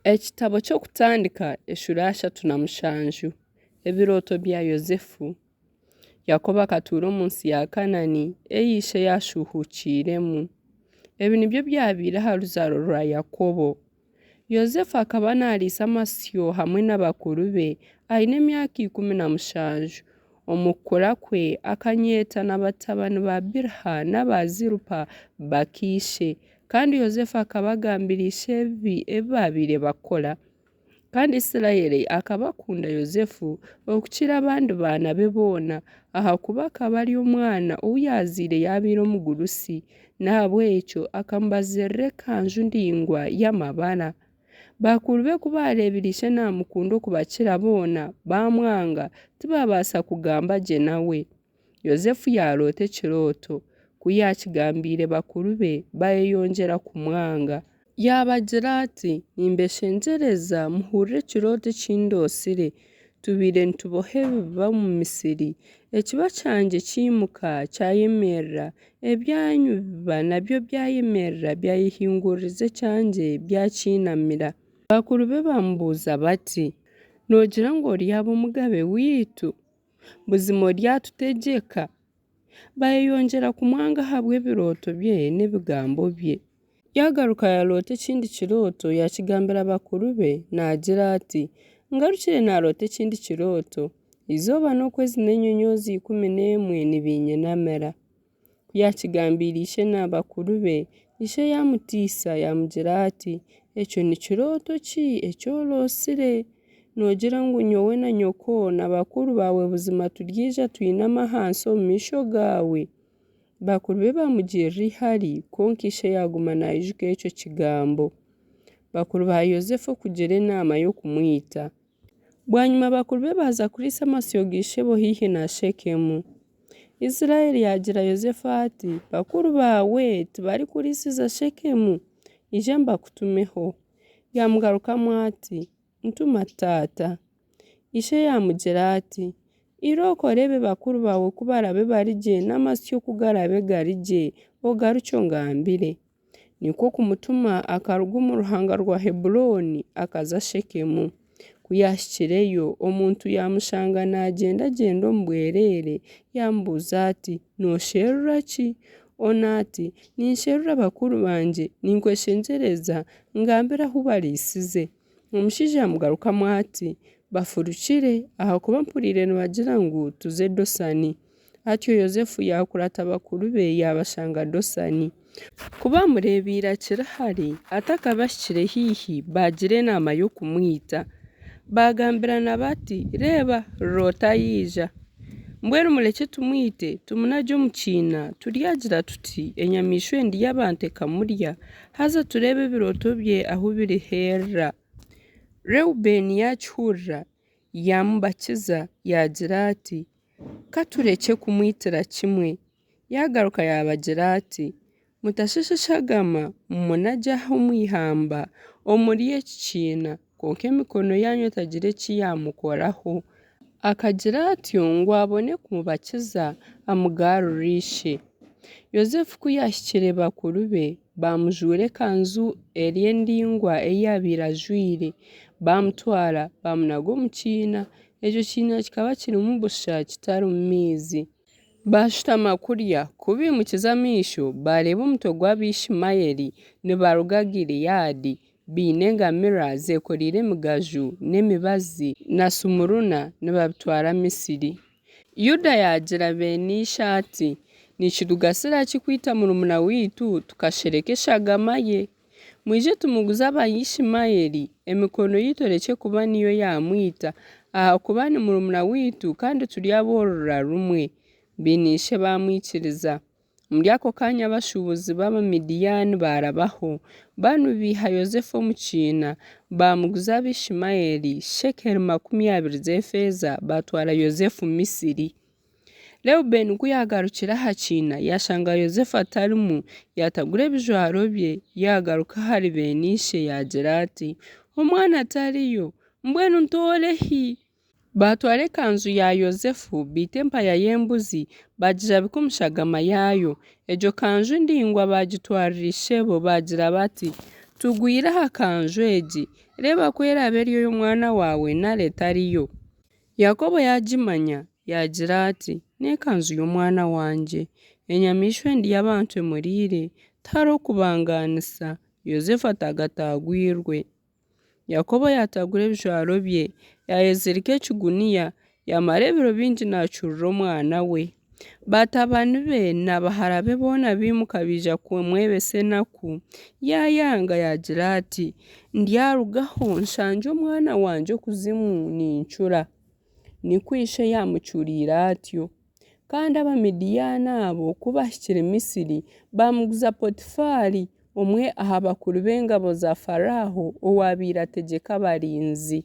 Ekitabo ky'okutandika eshuri 37 ebirooto bya Yozefu. Yakobo akatuura omu nsi ya Kanani ei ishe yashuuhukiiremu. Ebi nibyo byabaire aha ruzaaro rwa Yakobo. Yozefu akaba naariisa amasyo hamwe n'abakuru be aine emyaka 17. Omu kukura kwe akanyetana batabani ba Biliha n'aba Zilupa bakiishe, kandi Yozefu akaba agambira ishe ebi babaire bakora. Kandi Isirayiri akaba akunda Yozefu okukira abandi baana be boona, ahakuba akaba ari omwana ou yazaire yabaire omugurusi, nahabwekyo akamubazirira ekanju ndingwa y'amabara. Bakuru be kuba bareebire ishe naamukunda okubakira boona bamwanga, tibabaasa kugamba gye nawe. Yozefu yaroota ekirooto, ku yakigambiire bakuru be bayeyongyera kumwanga. Yabagira ati, nimbeshengyereza muhurire ekirooto eki ndoosire. Tubaire nituboha ebiba omu Misiri, ekiba kyangye kiimuka kyayemerera, ebyanyu biba nabyo byayemerera byayehinguririza ekyangye byakiinamira. Bakuru be bamubuuza bati, noogira ngu oryaba omugabe wiitu? Buzima oryatutegyeka? Bayeyongyera kumwanga ahabw'ebirooto bye n'ebigambo bye. Yagaruka yaroota ekindi kirooto yakigambira bakuru be naagira ati, ngarukire naroota ekindi kirooto, izooba n'okwezi n'enyonyozi 11 nibinyinamira. Ku yakigambiire ishe n'abakuru be, ishe yamutiisa yamugira ati, ekyo ni kirooto ki ekyoroosire? Noogira ngu nyowe na nyoko na bakuru bawe buzima turyija twinama ahansi omu maisho gaawe? Bakuru be bamugirira ihari, konka ishe yaguma naijuka ekyo kigambo. Bakuru ba Yozefu kugira enaama y'okumwita. Bwanyuma bakuru be baza kuriisa amasyo g'ishebo haihi na Shekemu. Isirayiri yagira Yozefu ati, bakuru bawe tibarikuriisiza Shekemu? Ije mbakutumeho. Yamugarukamu ati, ntuma taata. Ishe yamugira ati, irookora ebe bakuru bawe kubarabe barigye n'amasyo kugarabe garigye, ogaruke ongambire. Nikwo kumutuma akaruga omu ruhanga rwa Heburoni akaza Shekemu. Ku yahikireyo omuntu yamushanga naagyenda omu bwereere, yamubuuza ati, noosherura ki? Ona ati, ninsherura bakuru bangye, ninkweshengyereza ngambire ahu bariisize. Omushaija yamugarukamu ati, bafurukire ahakuba mpuriire nibagira ngu tuze Dosani. Atyo Yozefu yakurata bakuru be yabashanga Dosani. Kuba amureebiire akiri hari atakabahikire haihi bagira enaama y'okumwita. Bagambirana bati, reeba roota yiija. Mbwenu mureke tumwite tumunagye omu kiina turyagira tuti enyamiishwa endi y'abantu ekamurya, haza tureebe ebirooto bye ahu biriheerera. Reubeni yakihurira yamubakiza yagira ati, katureke kumwitira kimwe. Yagaruka yabagira ati, mutashashagama mumunagye omu ihamba omuri eki kiina, konka emikono yanyu etagira eki yamukoraho. Akagira atyo ngu abone kumubakiza amugarurire ishe. Yozefu ku yahikire bakuru be bamujwira ekanzu eri endingwa ei yabaire ajwire, bamutwara bamunaga omu kiina. Ekyo kiina kikaba kirimu busha kitari mu maizi. Bashutama kurya kubimukiza amaisho bareeba omutwe gw'Abishimayiri nibaruga Gileyadi baine engamiira zeekoriire emigaju n'emibazi na sumuruna nibabitwara Misiri. Yuda yagira beene ishe ati, nikirugasira ki kwita murumuna wiitu tukashereka eshagama ye? Mwije tumuguze Abayishimayiri, emikono yitu ereke kuba niyo yamwita, ahakuba ni murumuna wiitu kandi turi aboorura rumwe. Baine ishe bamwikiriza. Muri ako kanya abashuubuzi b'Abamidiyani barabaho, banu biiha Yozefu omu kiina, bamuguza Abishimayiri shekeri 20 z'efeeza batwara Yozefu Misiri. Reubeni ku yagarukira aha kiina yashanga Yozefu atarimu, yatagura ebijwaro bye, yagaruka hari beene ishe yagira ati, omwana atariyo, mbwenu ntoorehi? Batwara ekanzu ya Yozefu biita empaya y'embuzi bagirabika omu shagama yaayo. Egyo kanju ndingwa bagitwarira ishebo bagira bati, tugwire aha kanju egi, reba kwera aberiyo y'umwana wawe nale tariyo. Yakobo yagimanya yagira ati nekanzu y'umwana wanje enyamishwe ndi y'abantu emuriire tari okubanganisa. Yozefu atagatagwirwe. Yakobo yatagura ebijwaro bye yayezirika ekiguniya yamara ebiro bingi nacurura omwana we. Batabani be n'abahara be boona bimuka bija kumwebesa enaku. Yayanga yagira ati ndyarugaho nshanje omwana wanje okuzimu nincura. Nikwo ishe yamucuriira atyo. Kandi Abamidiyani abo kubahikire Misiri bamuguza Potifari omwe aha bakuru b'engabo za Faraho owabiire ategeka abarinzi.